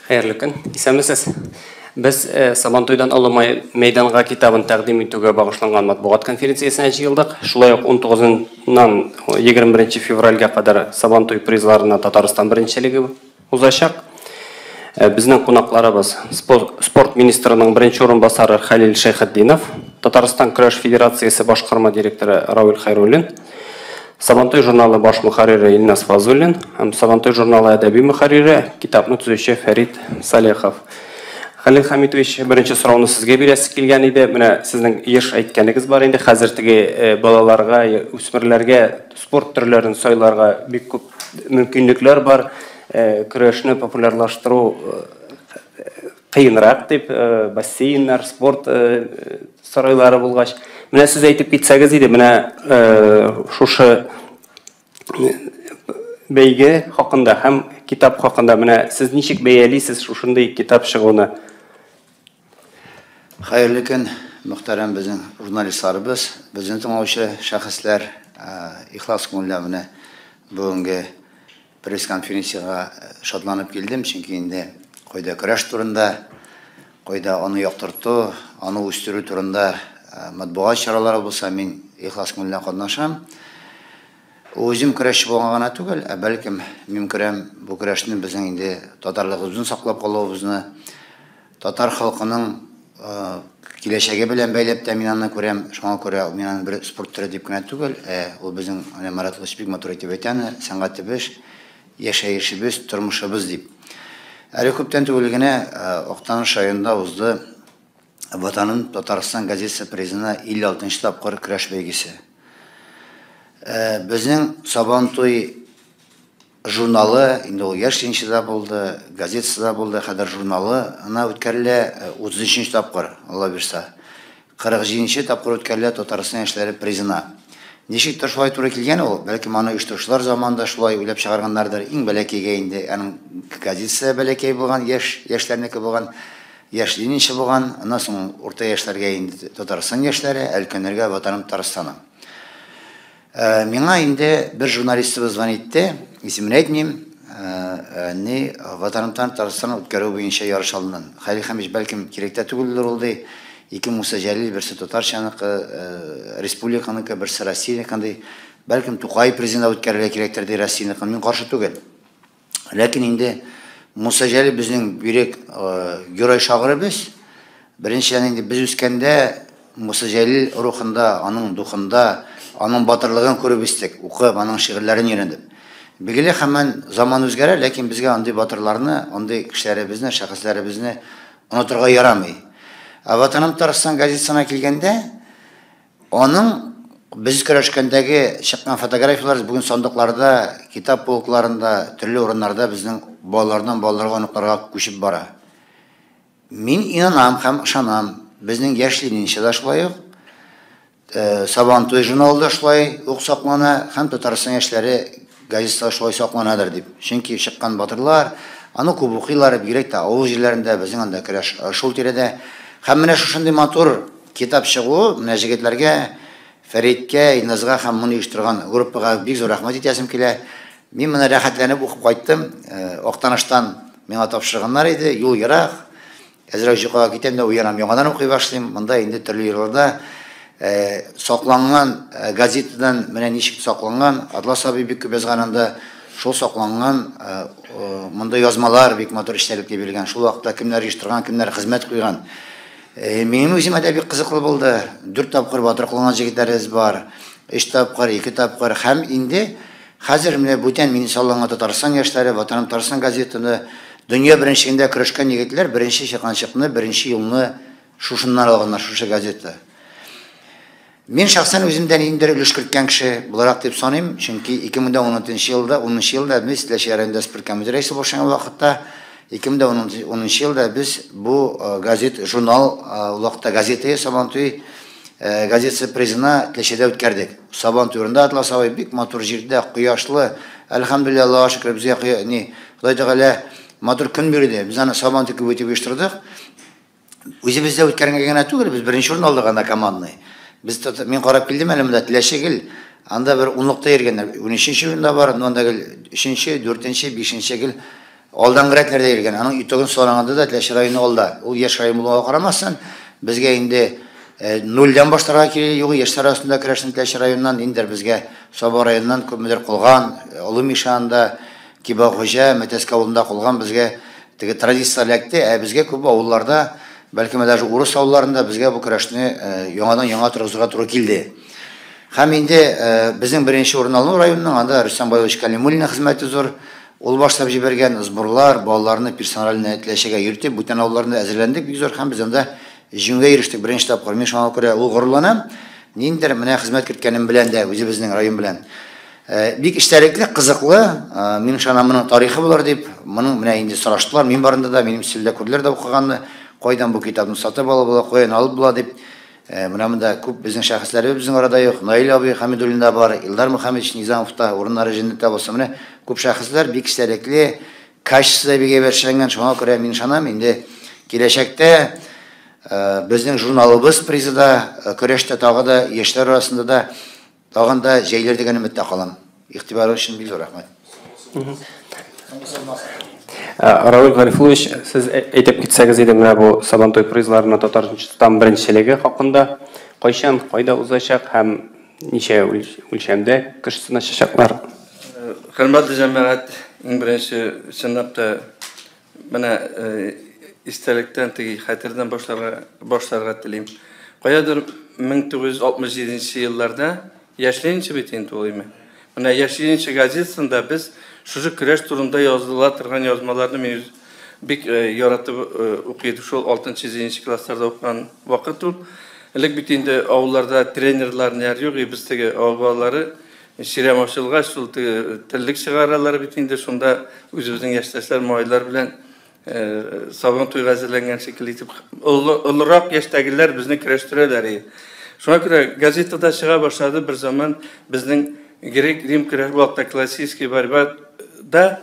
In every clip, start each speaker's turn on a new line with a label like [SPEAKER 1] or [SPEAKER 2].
[SPEAKER 1] Xeyirli kun. Исәнмесез. Biz Сабантуйдан Олы мәйданға китабын тәкъдим итүгә багышланган матбугат конференциясенә җыелдык. Шулай ук 19-нан 21 февральгә кадәр Сабантуй призларына Татарстан беренчелеге узачак. Безнең кунакларыбыз спорт министрының беренче урынбасары Хәлил Шәйхетдинов, Татарстан көрәш федерациясе башкарма директоры Равил Хәйруллин, Сабантуй журналы баш мөхәррире Илнас Фазуллин һәм Сабантуй журналы әдәби мөхәррире, китапны төзүче Фәрит Салихов. Хәлил Хәмитович, беренче сорауны сезгә бирәсе килгән иде. Менә сезнең еш әйткәнегез бар инде. Хәзер теге балаларга, үсмерләргә спорт төрләрен сайларга бик күп мөмкинлекләр бар. Көрәшне популярлаштыру кыенрак дип, бассейннар, спорт сарайлары булгач. Менә сез әйтеп китсәгез иде, менә шушы бәйге хакында һәм китап хакында менә сез ничек бәялисез шушындай китап чыгуны?
[SPEAKER 2] Xeyirli kun, muhterem bizim jurnalistlarımız, bizim tamaşa şahıslar ihlas konularına bugünkü press konferansiyaya şadlanıp geldim. Çünkü indi koyda kuraş turunda, koyda onu yaktırtı, onu üstürü turunda matbuat şaraları bulsa men ihlas konularına katnaşam. Özüm kuraş bolğana түгел, бәлкем мен көрәм bu kuraşны безнең инде татарлыгыбызны саклап калуыбызны, татар халкының киләчәге белән бәйләп тә мин аны күрәм, шуңа күрә мин аны бер спорт түре дип кенә түгел, ул безнең Маратлыч бик матур итеп әйтәне, сәнгатебез, яшәешебез, тормышыбыз дип. Әле күптән түгел генә Актаныш районында узды Ватаным Татарстан газетасы призына 56-нчы тапкыр көрәш бәйгесе. Безнең Сабантуй журналы, инде ул яшенчедә булды, газетасы булды, хәзер журналы, ана үткәрелә 33-нчы тапкыр, Алла бирсә. 47-нчы тапкыр үткәрелә Татарстан яшьләре призына. Ничек тә шулай туры килгән ул, бәлки моны оештыручылар заманында шулай уйлап чыгарганнардыр. Иң бәләкәйгә инде аның газетасы бәләкәй булган, яшьләрнеке булган, яшьләрнеңче булган, аннан соң урта яшьләргә инде Татарстан яшьләре, өлкәннәргә Ватаным Татарстаным. Миңа инде бер журналистыбыз звонит итте, исемен әйтмим, Ватаным Татарстан үткәрү буенча ярыш алынган. Хәлил Хәмитович бәлкем кирәктә түгелдер ул ди. Ике Муса Җәлил, берсе Татарчаныкы, республиканыкы, берсе Россияныкы, бәлкем Тукай президенты үткәрергә кирәктер ди Россияныкы. Мин каршы түгел. Ләкин инде Муса Җәлил безнең бирек герой шагырыбыз. Беренчедән инде без үскәндә Муса Җәлил рухында, аның духында, аның батырлыгын күреп истек, укып, аның шигырьләрен өйрәнеп. Бигеле һәман заман үзгәрә, ләкин безгә андый батырларны, андый кешеләребезне, шәхесләребезне онытырга ярамый. Ватаным Татарстан газетасына килгәндә, аның без көрәшкәндәге чыккан фотографиялар бүген сандыкларда, китап полкларында, төрле урыннарда безнең балалардан балаларга оныкларга күчеп бара. Мин инанам һәм ышанам, безнең яшьләрнеңчә дә шулай ук, Сабантуй журналында шулай ук саклана, һәм Татарстан яшьләре газетасы шулай сакланадыр дип. Чөнки чыккан батырлар, аны күп укыйлар, бигрәк тә авыл җирләрендә безнең анда көрәш шул тирәдә. Һәм менә шушындый матур китап чыгу, менә җегетләргә, Фәриткә, Илназга һәм моны оештырган группага бик зур рәхмәт итәсем килә. Мин моны рәхәтләнеп укып кайттым. Актаныштан миңа тапшырганнар иде, юл ерак. Әзрәк җыйга китәм дә уянам, яңадан укый башлыйм. Монда инде төрле җирләрдә сакланган газетадан менә ничек сакланган, Атлас абый бик күп язганында шул сакланган монда язмалар бик матур эшләнеп бирелгән. Шул вакытта кемнәр оештырган, кемнәр хезмәт куйган. Минем үземә дә бик кызыклы булды. 4 тапкыр батыр кылган җегетләребез бар. 3 тапкыр, 2 тапкыр һәм инде хәзер менә бүтән мине салланган Татарстан яшьләре Ватаным Татарстан газетаны дөнья беренчелегендә көрәшкән егетләр беренче чыкканчыкны, беренче елны шушыннан алганнар, шушы газета. Мин шәхсән үземдән инде өлеш керткән кеше буларак дип саныйм, чөнки 2016 елда, 10 елда без Ләшәрендә спорт комитеты рәисе булган вакытта 2010 елда без бу газет, журнал вакытта газета Сабантуй газетасы призына Тлешеде үткәрдек. Сабан турында Атласабай бик матур җирдә, кояшлы, әлхәмдүлилләh, Аллаһка шөкер, безгә Ходай Тәгалә матур көн бирде. Без аны Сабан тикеп үтеп оештырдык. Үзебездә үткәргәнгә генә түгел, без беренче урын алдык анда командный. Без мин карап килдем әле монда Тлешегел, анда бер 10лыкта йөргәннәр. 13нче урында бар, анда 3нче, 4нче, 5нче гел алдангы рәтләрдә йөргән. Аның итогын сораганда да Тлеш районы алда. Ул яшь район булуга карамастан, безгә инде 0-дан баштарга кирәк, югы яшьләр арасында көрәшне Тлеш районыннан инде безгә Саба районыннан күпмедер калган, Олы Мишанда, Кибахуҗа, Мәтәскә авылында калган безгә теге традиция эләкте, безгә күп авылларда, бәлки даже урыс авылларында безгә бу көрәшне яңадан яңа торгызырга туры килде. Һәм инде безнең беренче урын алу районының анда Рөстәм Байович Калимуллин хезмәте зур. Ул башлап җибәргән сборлар, балаларны персональный Тлешегә йөртеп, бүтән авылларында әзерләндек бик зур һәм без анда җиңүгә ирештек беренче тапкыр. Мин шуңа күрә ул горурланам. Ниндер менә хезмәт киткәнем белән дә үзебезнең район белән. Бик эчтәлекле, кызыклы, мин шанам моның тарихы булыр дип, моның менә инде сораштылар. Мин барында да минем силдә күрләр дә укыганны, кайдан бу китапны сатып алып, каян алып була дип. Менә монда күп безнең шәхесләр безнең арада юк. Наил абый Хамидуллин да бар, Илдар Мөхәммәдович Низамов та урыннары җиндә булса, менә күп шәхесләр бик эчтәлекле, качествода бик әйбәтләнгән. Шуңа күрә мин шанам инде киләчәктә безнең журналыбыз призда, көрәштә тагы да яшьләр арасында да тагын да җәйләр дигән өметтә калам. Игътибары өчен бик зур рәхмәт.
[SPEAKER 1] Равил Гарифулович, сез әйтеп китсәгез иде менә бу Сабантуй призларына Татарстан беренчелеге хакында кайчан, кайда узачак һәм ничә үлчәмдә кеш сынашачаклар?
[SPEAKER 3] Хөрмәтле җәмәгать, иң беренче чынлапта менә истәлектән теге хәтердән башларга телим. Каядыр 1967 елларда яшьләрнче бит инде ул име. Менә яшьләрнче газетасында без шушы көрәш турында языла торган язмаларны мин бик яратып укыйдым. Шул 6-7 классларда укыган вакыт ул. Элек бит инде авылларда тренерлар нәр юк, без теге авыллары ширәм ачылгач шул теллек чыгаралар бит инде шунда үзебезнең яшьтәшләр малайлар белән Сабантуй әзерләнгән шикелле итеп олырак яшьтәгеләр безне көрәштерәләр. Шуңа күрә газетада чыга башлады бер заман безнең грек-рим көрәш вакытта классический борьбада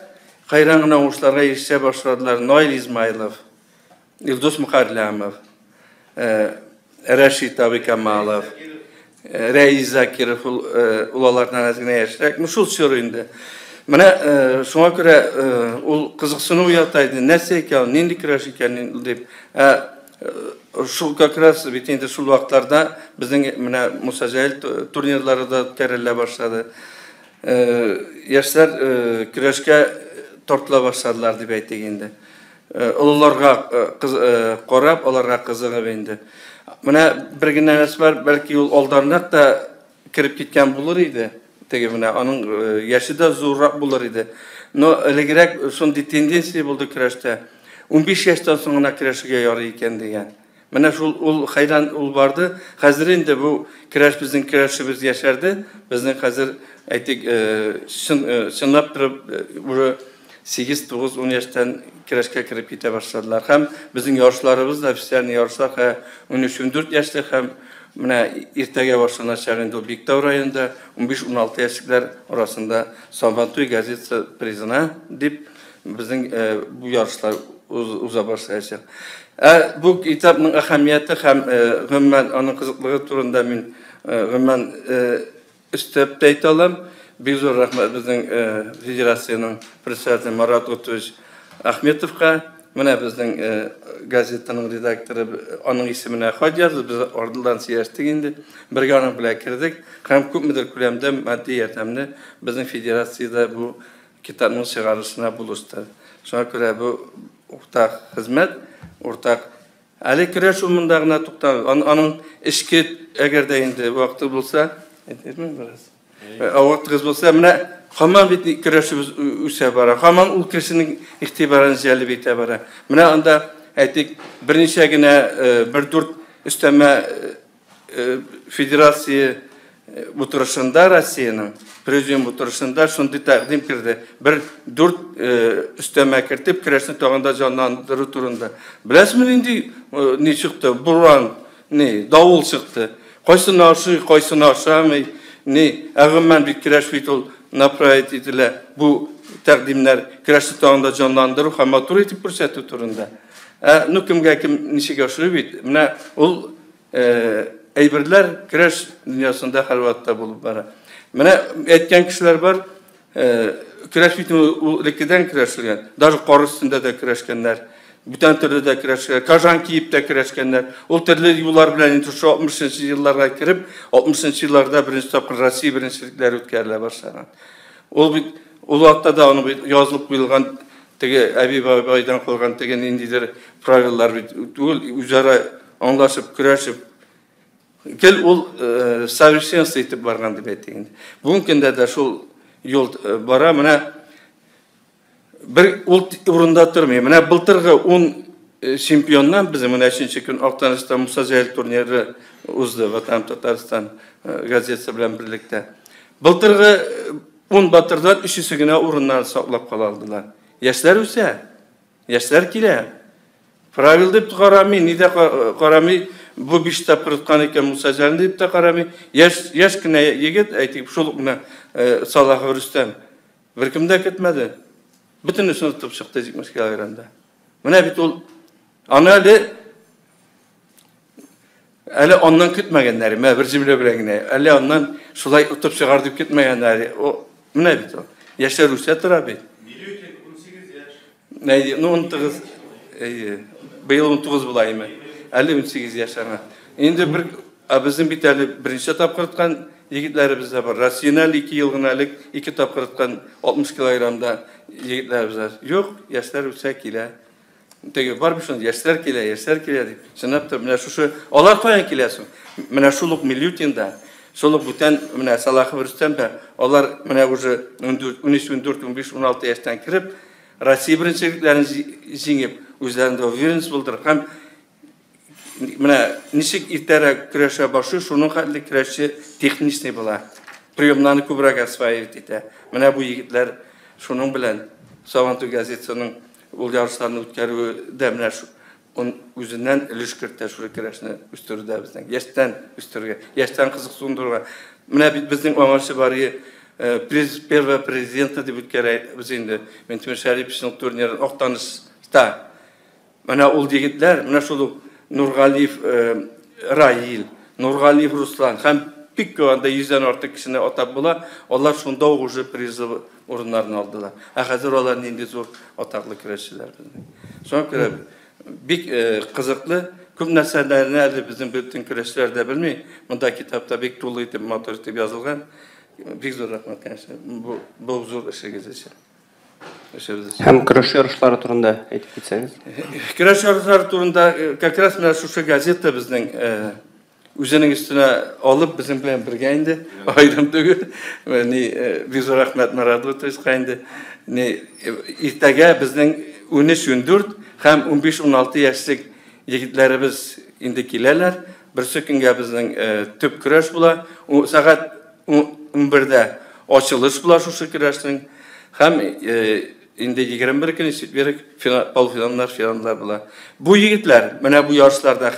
[SPEAKER 3] кайран гына уңышларга ирешә башладылар. Наил Измайлов, Илдус Мөхәрләмов, Рәшит Абикамалов, Рәис Закиров улалардан әзгенә яшьрәк. Шул чоры инде. Менә шуңа күрә ул кызыксыну уятайды. Нәрсә икән, нинди көрәш икән дип. Шул как раз бит инде шул вакытларда безнең менә мусаҗаил турнирлары да үткәрелә башлады. Яшьләр көрәшкә тартыла башладылар дип әйтик инде. Улларга карап, аларга кызыгып инде. Менә бер генә нәрсә бар, бәлки ул алдарнак та кирип киткән булыр иде. Теге менә аның яше дә зуррак булыр иде. Но элегрәк шундый тенденция булды көрәштә. 15 яшьтән соң гына көрәшергә ярый икән дигән. Менә шул ул хайдан ул барды. Хәзер инде бу көрәш безнең көрәшебез яшәрде. Безнең хәзер әйтик чынлап торып уже 8-9-10 яшьтән көрәшкә кирип китә башладылар. Һәм безнең ярышларыбыз да официаль ярышлар 13-14 яшьлек һәм менә иртәгә башланачак инде Биктау районында 15-16 яшьләр арасында Сабантуй газетасы призына дип безнең бу ярышлар уза башлаячак. Бу китапның әһәмияте һәм гомумән аның кызыклыгы турында мин гомумән өстәп әйтә алам. Бик зур рәхмәт безнең федерациянең председателе Марат Утович Ахметовка. Менә безнең газетаның редакторы аның исеменә хат язды, без ордылдан сөйләштек инде. Бергә аның белән кирдек. Һәм күпмедер күләмдә матди ярдәмне безнең федерациядә бу китапның чыгарышына булышты. Шуңа күрә бу уртак хезмәт, уртак әле көрәш монда гына тукталып, аның эшкә әгәр дә инде вакыты булса, әйтәмен бераз. Вакытыгыз булса, менә Хаман бит көрәшебез үсә бара. Хаман ул кешенең игътибарын җәлеп итә бара. Менә анда әйтик, берничә генә 1-4 өстәмә федерация утырышында Россиянең президент утырышында шундый тәкъдим кирде. 1-4 өстәмә кертеп көрәшне тагында җанландыру турында. Беләсезме инде ни чыкты? Буран, давыл чыкты. Кайсын ашы, кайсын ашамый, не агымман бит көрәш бит ул направить ителә. Бу тәкъдимнәр көрәшне тагында җанландыру һәм матур итеп күрсәтү турында. Ну кемгә кем ничек ашый бит? Менә ул әйберләр көрәш дөньясында һәрвакытта булып бара. Менә әйткән кешеләр бар, көрәш бит ул лекедән көрәшелгән. Даже кар өстендә дә көрәшкәннәр. Бүтән төрле дә көрәшкәннәр, кажан киеп дә көрәшкәннәр. Ул төрле юллар белән инде 60-нчы елларга кирип, 60-нчы елларда беренче тапкыр Россия беренчелекләре үткәрелә башлаган. Ул бит ул вакытта да аны язылып куелган теге Әби бабайдан калган теге ниндидер правилалар бит түгел, үзара аңлашып, көрәшеп. Кел ул совершенство итеп барган дип әйтегез. Бүгенге көндә дә шул юл бара, менә bir урында тормый. Менә былтыргы 10 чемпионнан без менә 3нче көн Актаныштан Муса Җәлил турниры узды, Ватан Татарстан газетасы белән берлектә. Былтыргы 10 батырдан 3-се генә урыннан саклап кала алдылар. Яшьләр үсә, яшьләр килә. Правил дип карамый, нидә карамый, бу 5 тапкыр тоткан икән Муса Җәлил дип тә карамый. Яшь кенә егет, әйтик, шул гына Салах Рөстәм. Беркем дә көтмәде. Bütün üstüne tutup çıktı 70 kilogramda. Buna bit ol, ana Ali ondan kütmegenleri, me bir cümle bilengine. Ali ondan şulay tutup çıkardıp kütmegenleri. O buna bit ol. Yaşlar Rusyadır abi.
[SPEAKER 4] 18 yaş.
[SPEAKER 3] Neydi? No 19. Beyil 19 bulayım. 18 yaşlarına. Şimdi bizim bir tane birinci tapkırtkan yigitlerimiz de var. Rasyonel 2 yılgınalık 2 tapkırtkan 60 kilogramda yigitlerimiz var. Yok, yaşlar yüksek ile. Tege var bir şey, yaşlar kile deyip. Sen yaptı, mene şu, onlar koyan kilesin. Mene şuluk Milyutin'da, şuluk bütün, mene Salah'ı Rüstem'de, onlar mene ucu 13, 14, 15, 16 yaştan kirip, Россия birinçiliklerini zingip, üzerinde o virins buldur. Hem mene nişik itere küreşe başı, şunun halde küreşe teknisni bula. Priyomlarını kubrak asfayet ite. Mene bu yigitler şunun bilen, Savantu gazetesinin ul yarışlarını ötkərü dəmlər şu, onun üzündən ilişkirtdə şu küreşini üstürüdə bizdən. Yaştan qızıq sundurma. Mene bizden amaçı bari, Первый президент de bütkere biz indi. Ben Timur Şərif'in turnirin Aktanış'ta. Mana ol yigitler, mana şolu Nurgaliyev Rail, Nurgaliyev Ruslan, hem pik anda 100'den artık kişine atap bula, onlar şunda oğucu prizi orunlarını aldılar. Hazır olan indi zor ataklı küreşçiler bizden. Son göre bir kızıklı, küp nəsələrini əldə bizim bütün küreşçilerde bilmeyi, bunda kitapta bir dolu itib, motor itib yazılgan. Büyük zor rahmet gençler. Bu zor işe geçecek.
[SPEAKER 1] Hem küreş yarışları turunda aytip gitseniz.
[SPEAKER 3] Küreş yarışları turunda как раз mena şu gazete bizden üzerinin üstüne alıp bizim bilen birge indi. Ayrım tügül. Büyük zor rahmet meradı tüzgaydı. İrtege bizden 13-14 hem 15-16 yaşlık yigitlerimiz indi kilerler. Bir sökünge bizden tüp küreş bula. Saat 11'de açılış bula şu küreştin. Hem indi 21 gün verip finallar bula. Bu yigitler, mene bu yarışlarda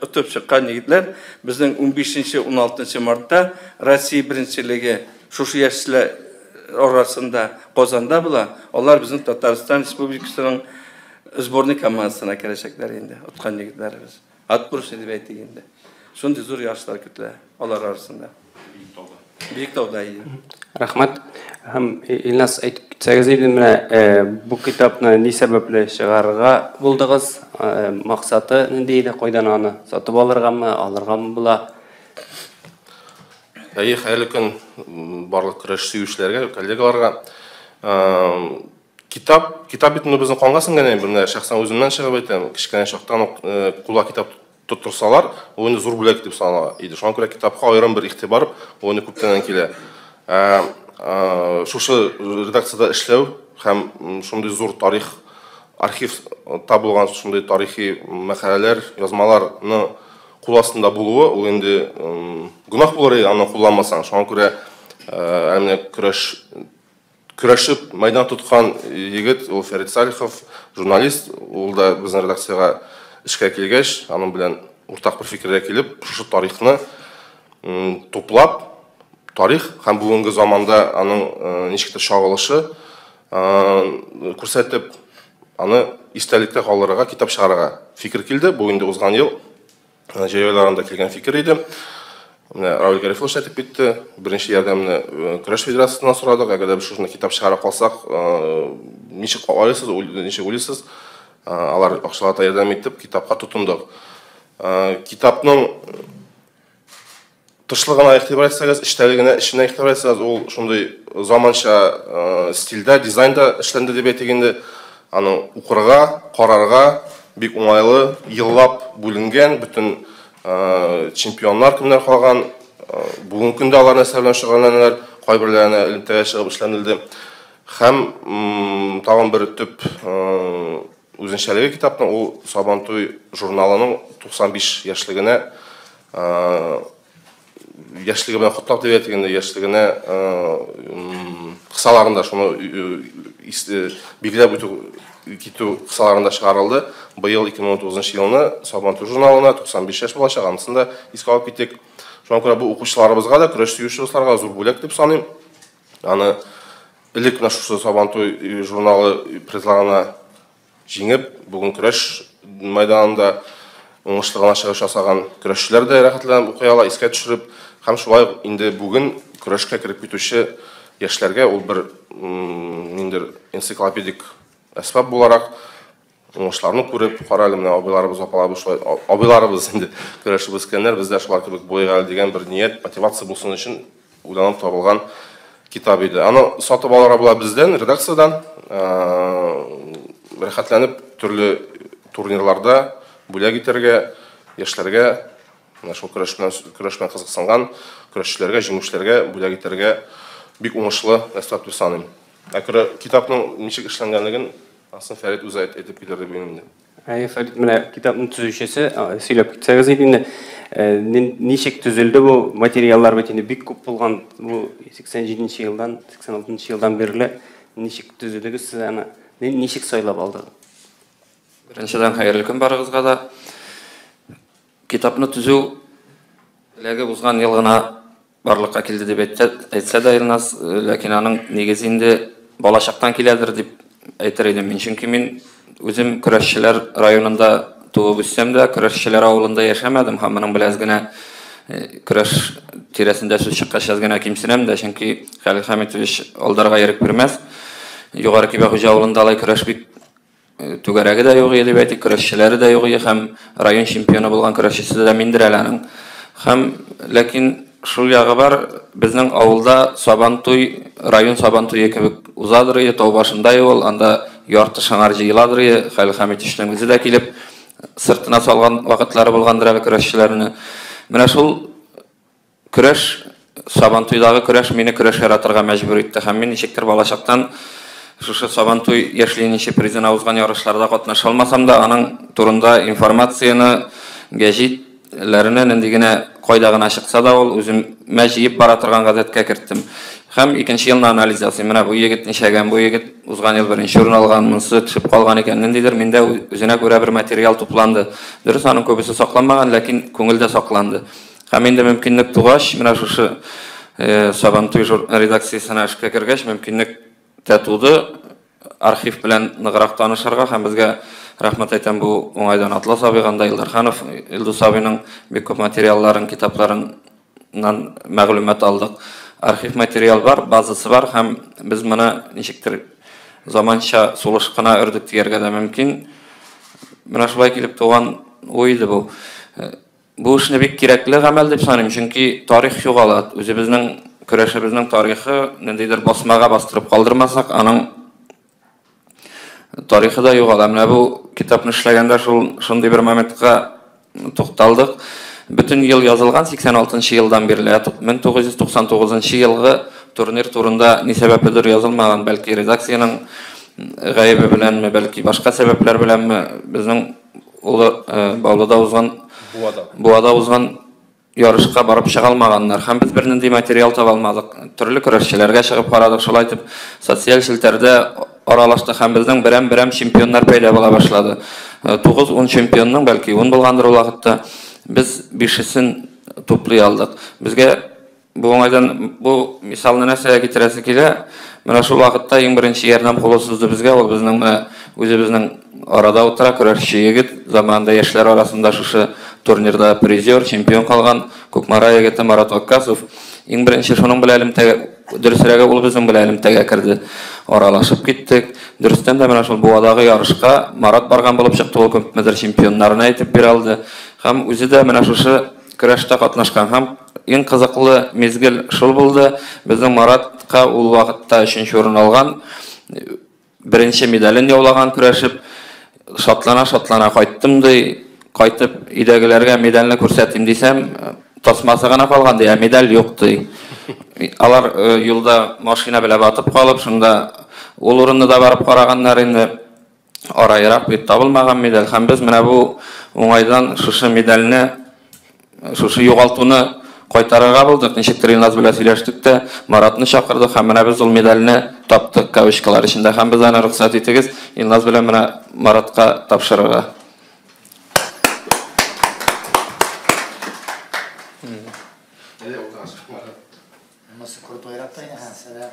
[SPEAKER 3] ötüp çıkan yigitler bizden 15-16 Mart'ta Россия birinçiliği şu yaşlı arasında Kozan'da bula. Onlar bizim Tataristan Respublikası'nın sbornik komandasına girecekler indi. Otkan yigitlerimiz. At kuruş edip ettiğinde. Şimdi zor yarışlar kütle. Onlar arasında. Büyük Dağ'da iyi.
[SPEAKER 1] Rahmat. Hem İlnas aytip gitseniz idi, bu kitapны ne sebeple çıgarırga buldunuz? Maksatı neydi? Koydan anı satıp alırga mı bula?
[SPEAKER 4] Әлі күн барлық күреш сүйушілерге, коллегаларға китап бітіні біздің қонға сіңген, бір шақсан өзімнен шығып етем, кішкене шақтан құла китап тұрсалар, оны зор бүлек деп сана еді. Шоған көре китапқа айырым бір ихтибар, оны көптенен келе. Шушы редакцияда ішлеу, һәм шундай зор тарих, архив табылған шундай тарихи мәқалелер, язмаларны қол астында болуы, ол енді гүнах болар аны қолданмасаң. Шоған көре әлемне күрәшіп майдан тұтқан егет, ол Фәрит Салихов, журналист, ол да біздің редакцияға ішке келгеш, аның білән ортақ бір фикірге келіп, шушы тарихны топлап, тарих һәм бүгенге заманда аның ничектер чагылышы күрсәтеп, аны истәлектә калдырырга, китап чыгарырга фикер килде. Бу инде узган ел җәйләрендә килгән фикер иде. Рауль Гарифович әйтеп китте. Беренче ярдәмне көрәш федерациясеннән сорадык. Әгәр без шуны китап чыгара калсак, ничек аласыз, ничек уйлыйсыз? Алар акчалата ярдәм итеп китапка тотындык. Китапның тышлыгына игътибар итсәгез, эчтәлегенә, эченә игътибар итсәгез, ул шундый заманча стильдә, дизайнда эшләнде дип әйтгәндә, аның укырга, карарга бик уңайлы, еллап бүленгән, бүтән чемпионнар кемнәр калган, бүгенге көндә аларны сәбән шөгыльләнәләр, кайберләренә элемтәгә чыгып эшләнелде. Һәм тагын бер төп үзенчәлеге китапның ул Сабантуй журналының 95 яшьлегенә яшьлеге белән котлап дип әйтгәндә, яшьлегенә кысаларында шуны билгеләп китү кысаларында чыгарылды. Быел 2019 елны Сабантуй журналына 95 яшь булачак, анысын да искә алып киттек. Шуңа күрә бу укучыларыбызга да, көрәш сөюче дусларга зур бүләк дип саныйм. Аны элек менә шушы Сабантуй журналы призларына җиңеп, бүген көрәш мәйданында уңышлы чыгыш ясаган көрәшчеләр дә рәхәтләнеп укый ала, искә төшереп, һәм шулай инде бүген көрәшкә кирип китүче яшьләргә ул бер ниндер энциклопедик әсбаб буларак уңышларны күреп, каралым менә абыйларыбыз, апаларыбыз шулай, абыйларыбыз инде көрәшеп үскәннәр, бездә шулар кебек буйга дигән бер ният, мотивация булсын өчен уйланып табылган китап иде. Аны сатып алырга була бездән, редакциядән, рәхәтләнеп төрле турнирларда бүләк итәргә, яшьләргә, шул көрәш белән кызыксынган көрәшчеләргә, җиңүчеләргә бүләк итәргә бик уңышлы әсбап дип саныйм. Китапның ничек эшләнгәнлеген Асын Фәрит үзе әйтеп китер дип уйлыйм.
[SPEAKER 1] Фәрит, менә китапның төзүчесе сөйләп китсәгез инде, ничек төзелде бу материаллар бит инде бик күп булган, бу 87 елдан, 86 елдан бирле ничек төзедегез сез аны, ничек сайлап алдыгыз?
[SPEAKER 5] Беренчедән хәерле көн барыгызга да. Китапны төзү ләге узган ел гына барлыкка килде дип әйтсә дә Илназ, ләкин аның нигезендә балачактан киләдер дип әйтер идем. Чөнки мин үзем көрәшчеләр районында туып үссәм дә, көрәшчеләр авылында яшәмәдем. Һәм моның белән генә көрәш тирәсендә сүз чыккач генә кимсенәм дә, чөнки Хәлил Хәмитович алдарга ярып бирмәс. Югары Кибә Хуҗа авылында алай көрәш бик түгәрәге дә юк иде, бәйтик көрәшчеләре дә юк иде, һәм район чемпионы булган көрәшчесе дә миндер әле. Һәм ләкин шул ягы бар, безнең авылда Сабантуй, район Сабантуй кебек узадыр иде, тау башында ул, анда ярты шаңар җыйладыр иде. Хәлил Хәмитовичнең үзе дә килеп сыртына салган вакытлары булгандыр әле көрәшчеләрне. Менә шул көрәш, Сабантуйдагы көрәш мине көрәш яратырга мәҗбүр итте. Һәм мин ничектер балачактан шушы Сабантуй яшьлегенче призына узган ярышларда катнаша алмасам да, аның турында информацияны гәҗитләренә нинди генә кайда гына чыкса да, ул үзем мәҗиеп бара торган газеткә кертем. Һәм икенче елны анализ ясыйм. Менә бу егет ничәгән, бу егет узган ел беренче урын алган, монысы төшеп калган икән, ниндидер миндә үзенә күрә бер материал тупланды. Дөрес, аның күбесе сакланмаган, ләкин күңелдә сакланды. Һәм инде мөмкинлек тугач, менә шушы Сабантуй редакциясенә эшкә кергәч, мөмкинлек туды архив белән ныграк танышырга, һәм безгә рәхмәт әйтәм бу уңайдан Атлас абыйганда, Илдарханов, Илдус абыйның бик күп материалларын, китапларыннан мәгълүмат алдык. Архив материал бар, базасы бар, һәм без моны ничектер заманча сулыш кына өрдек дигәргә дә мөмкин. Менә шулай килеп туган уй иде бу. Бу эшне бик кирәкле гамәл дип саныйм, чөнки тарих югала. Үзебезнең көрәшебезнең тарихы ниндидер басмага бастырып калдырмасак, аның тарихы да югала. Менә бу китапны эшләгәндә шундый бер моментка тукталдык. Bütün yıl yazılgan 86 yıldan beri 1999 yılғы турнир турында ни сәбәпледер yazılmagan, belki редакциянең гаебе беләнме, belki башка сәбәпләр беләнме, безнең Буада узган ярышка барып чыга алмаганнар. Һәм без бернинди материал таба алмадык. Төрле көрәшчеләргә чыгып карадык, шулай итеп социаль челтәрдә аралашты, һәм безнең берәм чемпионнар пәйда була башлады. 9-10 чемпионның, belki 10 булгандыр ул вакытта. Biz 5-сен туплый алдык. Безгә бу оңайдан бу мисалны нәрсәгә китерәсе килә? Менә шул вакытта иң беренче ярдәм кулы сузды безгә, ул безнең үзебезнең арада утыра көрәшче егет, заманында яшьләр арасында шушы турнирда призер, чемпион калган Күкмара егете Марат Ваккасов. Иң беренче шуның белән элемтәгә, дөресрәге ул безнең белән элемтәгә керде. Аралашып киттек. Дөрестән дә менә шул буадагы ярышка Марат барган булып чыкты, ул күпмедер чемпионнарны әйтеп бирә алды. Һәм үзе дә менә шушы көрәштә катнашкан. Һәм иң кызыклы мезгил шул булды. Безнең Маратка ул вакытта 3нче урын алган, беренче медален яулаган көрәшеп, шатлана кайттым ди. Кайтып идәгеләргә медальне күрсәтим дисәм, тасмасы гына калган ди, медаль юк ди. Алар юлда машина белән батып калып, шунда ул урынны да барып караганнар, инде арайрак бит табылмаган медаль. Һәм без менә бу уңайдан шушы медальне, шушы югалтуны кайтарырга булдык. Ничектер Илназ белән сөйләштек тә, Маратны чакырдык һәм менә без ул медальне таптык кавычкалар ичендә. Һәм без аны рөхсәт итегез, Илназ белән менә Маратка тапшырырга.
[SPEAKER 2] Nasıl kurtu yarattı yine mesela.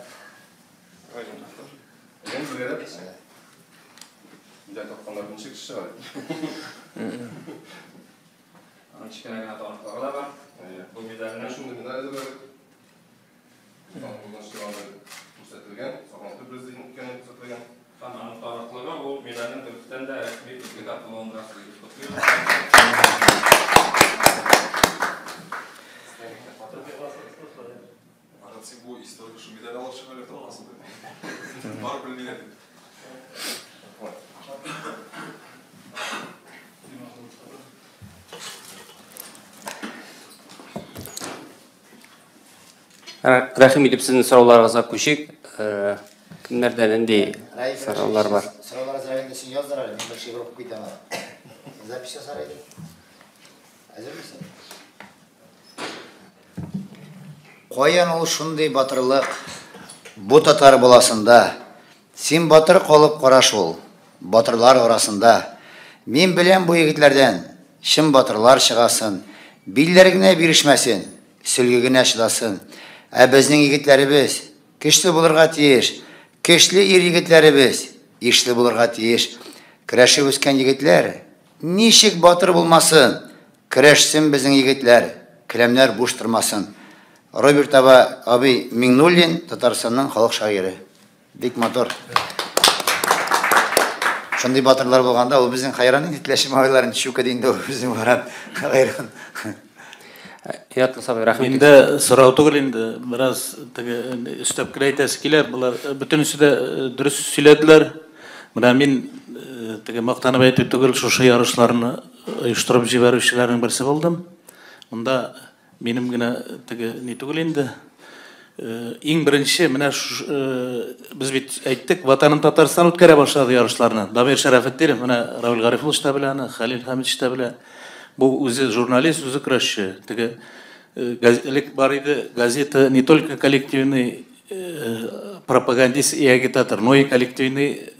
[SPEAKER 6] Bu istiyor şu medal alışım öyle olmasın. Var bildiğin.
[SPEAKER 1] Рәхим итеп сезнең сорауларыгызга күчик. Кемнәрдән инде сораулар бар?
[SPEAKER 2] Sıralar hazırlayınca sen yazdır abi. Ben bir şey bırakıp gidemem. Güzel bir şey saraydı. Hazır mısın? Koyan ol şunday batırlık. Bu tatar bulasında. Sen batır kalıp karaş ol. Batırlar arasında. Мен bilen bu yigitlerden. Şim batırlar çıgasın. Billerine birişmesin. Sülgügüne çılasın. Bizning yigitlerimiz kişli bulurga tiyiş. Kişli er yigitlerimiz işli bulurga tiyiş. Kireşip ösken yigitler nişik batır bulmasın. Kireşsin bizning yigitler. Kilemler boş durmasın. Роберт abi Миннуллин, Татарстанның халық шайыры. Бик мотор. Шундай батырлар болғанда, ол біздің қайран итілешім айларын шука дейінде ол біздің баран қайран.
[SPEAKER 1] Ятлы сабай, рахмет.
[SPEAKER 7] Енді сұрау түгіл енді біраз үстеп кіре айтасы келер. Бұлар бүтінісі де дұрыс сөйледілер. Мына мен мақтанып айту түгіл шушы ярышларыны ұйыштырып жіберушілердің бірісі болдым. Мұнда менің генә не түгел енді. Ең бірінші, мына біз бит айттық, ватаным Татарстан өткәрә башлады ярышларны. Дамир Шарафетдинов, мына Рауль Гарифулович та белә, Халил Хамидович та белә. Бу үзе журналист, үзе көрәшче. Элек бар иде, газета не только коллективный пропагандист и агитатор, но и коллективный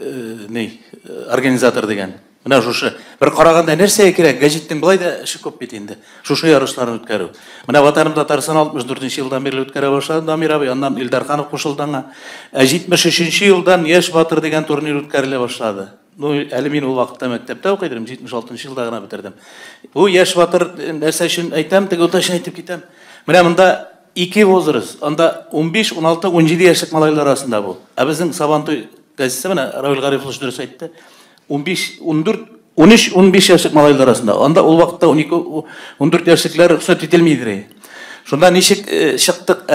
[SPEAKER 7] организатор деген. Мына шушы бір қарағанда нәрсеге керек, газеттің былай да іші көп бет енді. Шушы ярышларын өткәру. Мына ватаным Татарстан 64 жылдан бері өткәрә башлады Дамир абый, андан Илдарханов қосылдаңа. 73 жылдан Яш батыр деген турнир өткәреле башлады. Әлі мен ол вақытта мектепте оқыдым, 76 жылда ғана бітірдім. Бұл Яш батыр нәрсе үшін айтам, оташын айтып кетем. Мына мұнда екі возраст, анда 15, 16, 17 яшық малайлар арасында бұл. Біздің Сабантуй газетесі, мына Рауль Гарифулович дұрыс айтты. 13, 15 яшық малайлар арасында. Анда ол вақытта 14 яшықлар рұқсат етілмейді. Шонда нешік шықтық,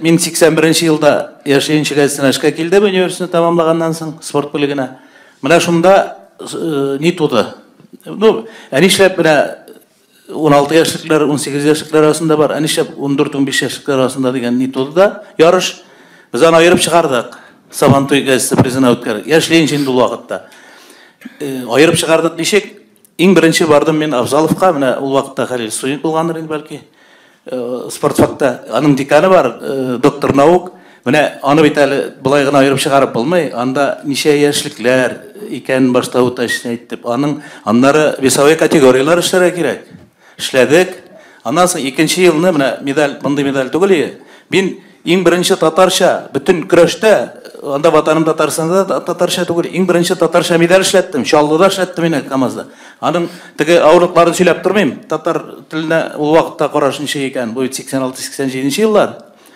[SPEAKER 7] мен 81 жылда яшайыншы газетен ашқа келді, университетті тамамлағаннан соң спорт бөлігіне. Мына шында не туды? Әнешлеп мына 16 яшықлар, 18 яшықлар арасында бар, әнешлеп 14-15 яшықлар арасында деген не туды да, ярыш. Біз аны айырып шығардық. Сабантуй газеті президент өткәрі. Яшлейін жеңді ол вақытта. Айырып шығардық нешек, ең бірінші бардым мен Абзаловқа, мына ол вақытта Халил студент болғаныр енді бәлкі, спортфакта, аның деканы бар, доктор наук, мына аны бет әлі бұлай ғана айырып шығарып болмай, анда неше яшіліклер екенін башта өташын айттып, аннары весовой категориялар іштері керек. Ішләдік, Андан соң екінші елны мына медаль, мындай медаль түгел. Мен ең бірінші татарша бүтін күрәштә, анда ватаным Татарстанда татарша түгел, ең бірінші татарша медаль эшләттем, Чаллыда эшләттем мен КамАЗда. Аның теге авырлыкларын сөйләп тормыйм. Татар теленә ул вакытта карашынча икән, бу 86-87 еллар.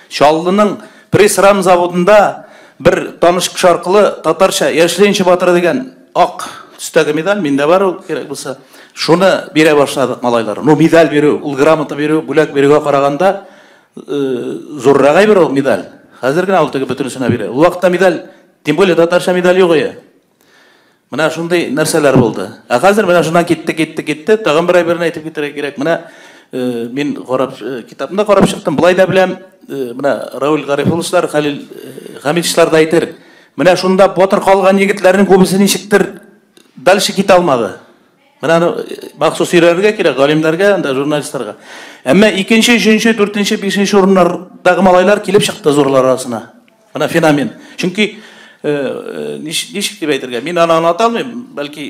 [SPEAKER 7] Чаллының пресс-рам заводында bir таныш кеше аркылы татарча яшьленче батыры дигән ак төстәге медаль миндә бар, ул кирәк булса, шуны бирә башладык малайлар. Ну медаль бирү, ул грамота бирү, бүләк бирүгә караганда зуррагай бер ул медаль. Хәзер генә ул теге бөтенесенә бирә. Ул вакытта медаль, тем более татарча медаль юк иде. Менә шундый нәрсәләр булды. Хәзер менә шуннан китте, тагын бер әйберне әйтеп китәргә кирәк. Менә мин карап китапны карап чыктым. Булай да беләм, менә Раул Гарифуловлар, Халил Хамидовлар да әйтер. Менә шунда батыр калган егетләрнең күбесе ничектер дальше китә алмады. Менә махсус йөрергә кирәк галимнәргә, анда журналистларга. Әмма 2нче, 3нче, 4нче, 5нче урыннардагы малайлар килеп чыкты зурлар арасына. Менә феномен. Чөнки ничек дип әйтергә, мин аны аңлата алмыйм, бәлки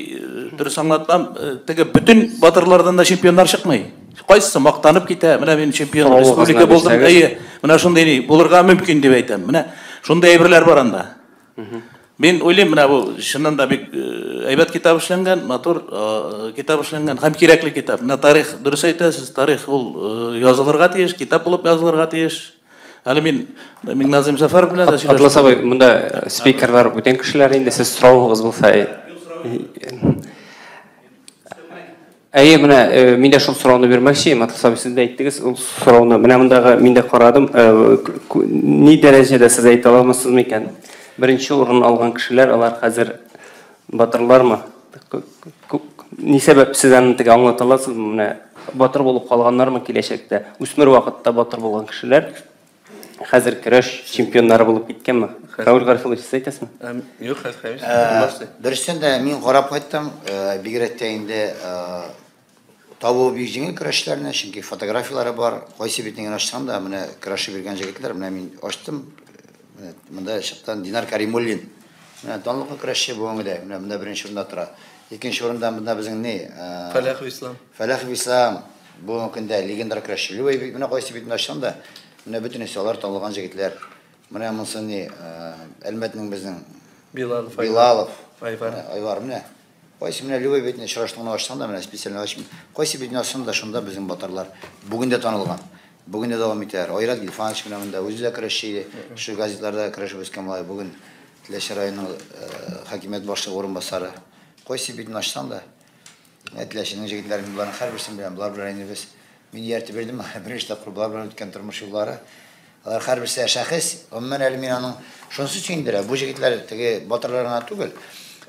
[SPEAKER 7] дөрес аңлатмам, теге бүтән батырлардан да чемпионнар чыкмый. Кайсы мактанып китә, менә мин чемпион республика булдым, менә шундый булырга мөмкин дип әйтәм. Менә шундый әйберләр бар анда. Мен ойлайм, менә бу чыннан да бик әйбәт китап эшләнгән, матур китап эшләнгән, һәм кирәкле китап. Менә тарих, дөрес әйтәсез, тарих ул язылырга тиеш, китап булып язылырга тиеш. Әле мин Назим Сәфәров белән дә сөйләштем.
[SPEAKER 1] Атлас абый, монда спикерлар бүтән кешеләр инде, сез сорауыгыз булса. Әйе, менә мин дә шул сорауны бирмәкче, Атлас абый, сез дә әйттегез, ул сорауны менә монда мин дә карадым. Ни дәрәҗәдә сез әйтә аламысыз микән? Беренче урын алган кешеләр, алар хәзер батырлармы? Ни сәбәп сез аны теге аңлата аласызмы? Менә батыр булып калганнармы киләчәктә? Үсмер вакытта батыр булган кешеләр хәзер көрәш чемпионнары булып киткәнме? Раул Гарифулович, сез әйтәсезме?
[SPEAKER 3] Юк, хәзер.
[SPEAKER 2] Дөрестән дә мин карап кайттым, бигрәк инде табу бик җиңел көрәшләрне, чөнки фотографиялары бар. Кайсы битен ачсам да, менә көрәшеп биргән җегетләр, менә мин ачтым. Монда чыктан Динар Каримуллин. Менә данлыклы көрәшче бүгенгедә, менә беренче урында тора. Икенче урында монда безнең не?
[SPEAKER 3] Фәләхов Ислам.
[SPEAKER 2] Фәләхов Ислам. Бүгенге көндә легендар көрәшче. Любой менә кайсы битен ачсам да, менә бөтенесе алар танылган җегетләр. Менә монсы не? Әлмәтнең безнең Билалов. Айвар менә. Кайсы менә любой битне чыраштыгына ачсам да, менә специально ачмыйм. Кайсы битне ачсам да, шунда безнең батырлар бүген дә танылган. Бүген дә дәвам итәр. Айрат Гилфанович менә монда үзе дә көрәшче, шу газетларда көрәшеп үскән малай. Бүген Теләче районының хакимият башлыгы урынбасары. Кайсы битне ачсам да, Теләченең җегетләрен булган һәрберсен белән булар белән без мин ярты бирдем, беренче тапкыр булар белән үткән тормыш юллары. Алар һәрберсе шәхес, гомумән әле мин аның шунысы төшендерә. Бу җегетләр теге батырларына түгел.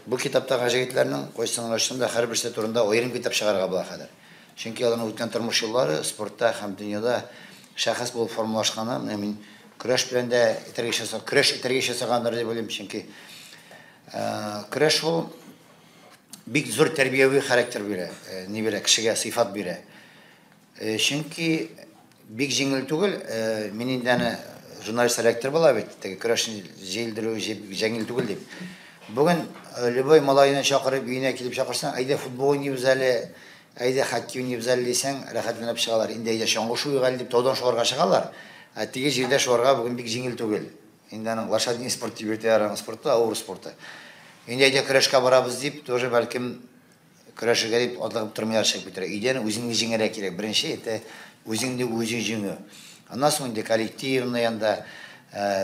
[SPEAKER 2] Бу китаптагы җегетләрнең кайсының ачсам һәрберсе турында аерым китап чыгарга була хәзер. Чөнки аларның үткән тормыш юллары спортта һәм дөньяда шәхес булып формалашканы, мин көрәш белән дә көрәш итәргә ясаганнар дип уйлыйм, чөнки көрәш ул бик зур тәрбияви характер бирә, ни бирә, кешегә сыйфат бирә. Чөнки бик җиңел түгел, мин инде журналист редактор була бит, теге көрәшне җилдерү җиңел түгел дип. Бүген любой малайны чакырып, өенә килеп чакырсаң, әйдә футбол уйныйбыз әле, әйдә хоккей уйныйбыз әле дисәң, рәхәтләнеп чыгалар. Инде әйдә чаңгы шуйга әле дип таудан шуарга чыгалар. Теге җирдә шуарга бүген бик җиңел түгел. Инде аның лошадиный спорт дип йөртәләр, спортта, авыр спорты. Инде әйдә көрәшкә барабыз дип, тоже бәлкем көрәшергә дип атлыгып тормыйлар шәк битәрә. Идән үзеңне җиңәргә кирәк. Беренче әйтә, үзеңне үзең җиңү. Аннан соң инде коллективны янда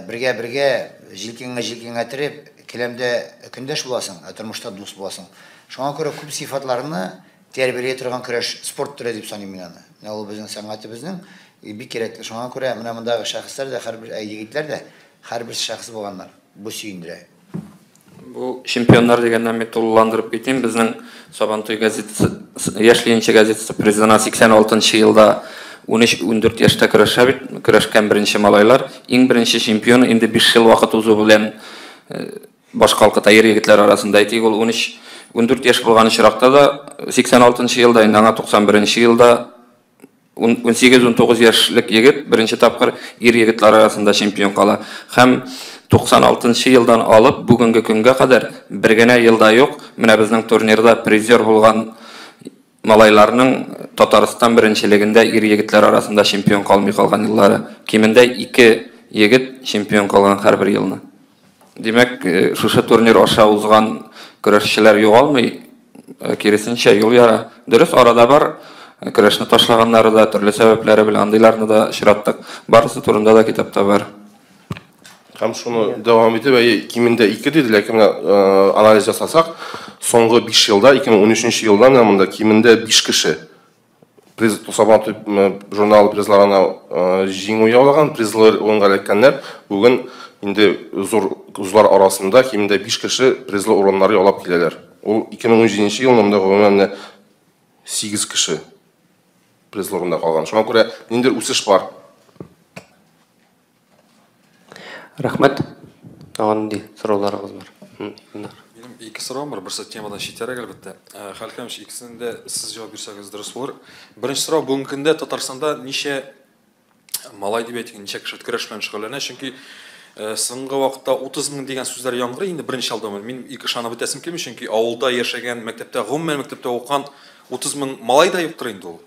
[SPEAKER 2] бергә җилкәнгә тиреп, келәмдә көндәш буласың, тормышта дус буласың. Шуңа күрә күп сыйфатларны тәрбияләй торган көрәш спорт түрә дип саныйм мин аны. Менә ул безнең сәнгатебезнең бик кирәкле. Шуңа күрә менә мондагы шәхесләр дә, һәрбер егетләр дә, һәрбер шәхес булганнар. Бу сөендерә.
[SPEAKER 5] Бу чемпионнар дигәннән мин тулыландырып китим. Безнең Сабантуй газетасы, Яшьленче газетасы президентына 86 елда 13-14 яшьтә көрәшкән беренче малайлар. Иң беренче чемпион инде 5 ел вакыт узу белән башка халкы егетләр арасында әйтик, ул 13-14 яшь булган чиракта да 86 елда, инде аңа 91 елда 18-19 яшьлек егет беренче тапкыр егетләр арасында чемпион кала. Һәм 96 елдан алып бүгенге көнгә кадәр бер генә елда юк, менә безнең турнирда призер булган малайларның Татарстан біріншілігінде ир-егетлер арасында чемпион қалмай қалған еллары. Кемінде 2 егет чемпион қалған һәр елны. Демәк, шушы турнир аша узган көрәшчеләр югалмый, киресенчә юл яра. Дөрес, арада бар көрәшне ташлаганнары да, төрле сәбәпләре белән андыйларны да очраттык. Барысы турында да китапта бар.
[SPEAKER 4] Һәм шуны дәвам итеп, кимендә 2 диде, ләкин анализ жасасак, соңгы 5 елда, 2013 елдан монда кимендә 5 кеше Сабан журналы призларына җиңү яулаган, призлар уңга эләккәннәр. Бүген инде зур кызлар арасында кимендә 5 кеше призлы урыннары яулап киләләр. Ул 2017 елда гомумән 8 кеше призлы урында калган. Шуңа күрә ниндидер үсеш бар.
[SPEAKER 1] Рәхмәт. Аңанди сорауларыгыз бар.
[SPEAKER 6] Benim iki sorum var. Birisi temadan şeterek elbette. Halkamış ikisinde siz cevap verseniz dürüst olur. Birinci soru bugünkünde Tatarstanda nice malay debeti, nice kişi küreşmen şükrülerine. Çünkü soңғы vaqtda 30 min degan so'zlar yağmır. Endi birinchi aldaman. Men ikki shana bitasim kelmish, chunki avulda yashagan, maktabda, umuman maktabda o'qigan 30 min malay da yo'qdir endi u.